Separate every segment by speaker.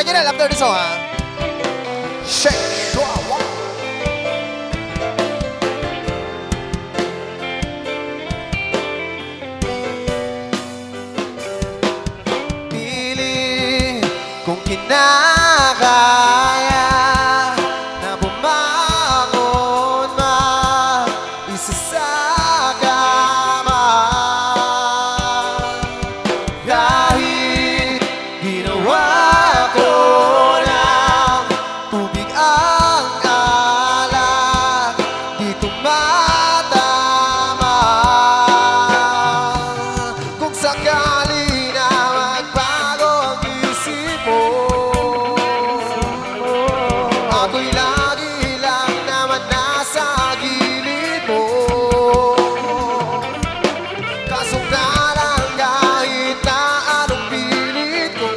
Speaker 1: Janelle, after the song, ha? Shake, shua, wah. Piling kung kinakaya na bumangon mag-isa sa kama. Kahit ginawa ko ng tubig ang alak, di tumatama. Kung sakali na magbago ang isip mo, ako'y lagi lang naman nasa gilid mo. Kaso nga lang kahit na anong pilit ko,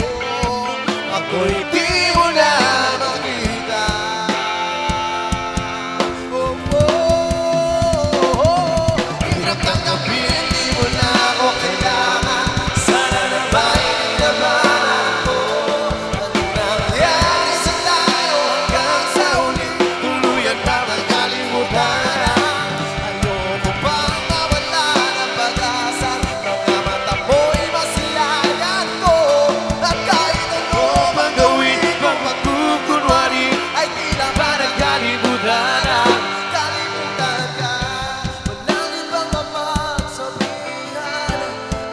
Speaker 1: ako'y di mo na makita. Oh, oh, oh. Hirap tanggapin, di mo na ako kailangan. Sana na ba'y labanan ko? Anong nangyari sa tayo hanggang sa huli? Tuluyan ba magkalimutan na? Ayoko bang mawala ng pag-asa? Mga mata mo'y masilayan ko. At kahit ano mang gawin kong pagkukunwari, ay tila ba nagkalimutan na? Kalimutan ka, walang ibang mapagsabihan.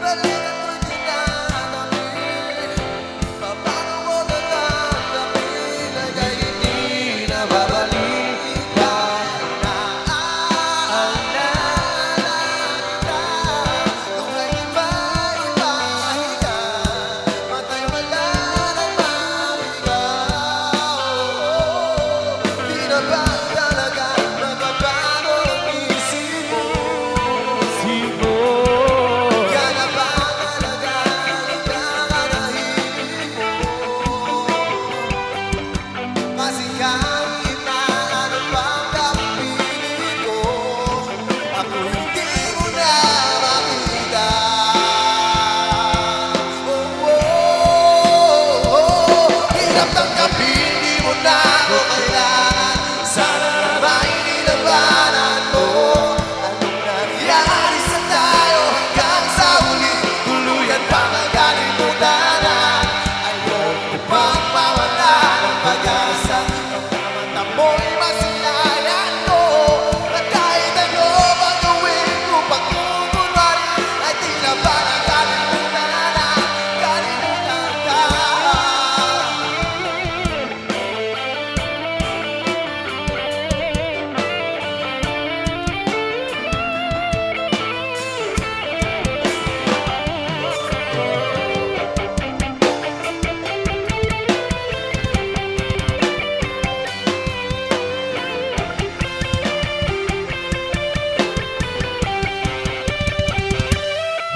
Speaker 1: Balikan ko'y tinatangin. Paano mo tatanggapin ay kahit di na babalikan? Naalala kita nung may iba-ibahin ka. Matay wala nang maligaw. Di na ba talaga nagbabago ang isip mo? Yan na ba talaga nagkakanahimik mo? Kasi kahit na ano pang kapilit ko, ako hindi mo na makita. Oh, oh, oh. Hirap tanggapin, di mo na ako kailangan. Sana na ba'y nilabanan mo? Anong nangyari sa tayo hanggang sa huli? Tuluyan pa magkalimutan na. Ayoko pang mawala ng pag-asa. Mga mata mo'y masilayan ko. At kahit ano bang gawin ko pagkukunwari, ay tila ba nakalimutan na? Kalimutan ka.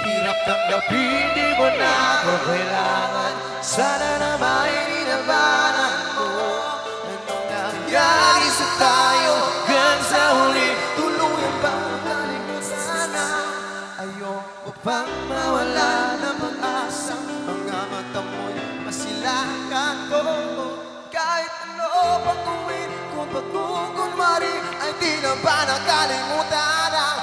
Speaker 1: Hirap tanggapin, di mo na ako kailangan. Sana na may nilabanan mo. Anong nangyari sa tayo hanggang sa huli? Tuluyan ba kalimutan na? Ayoko pang mawala ng pag-asa. Mga mata mo'y masilakan ko. Kahit ano pang gawin kung pagkukunwari, ay di na ba nakalimutan na?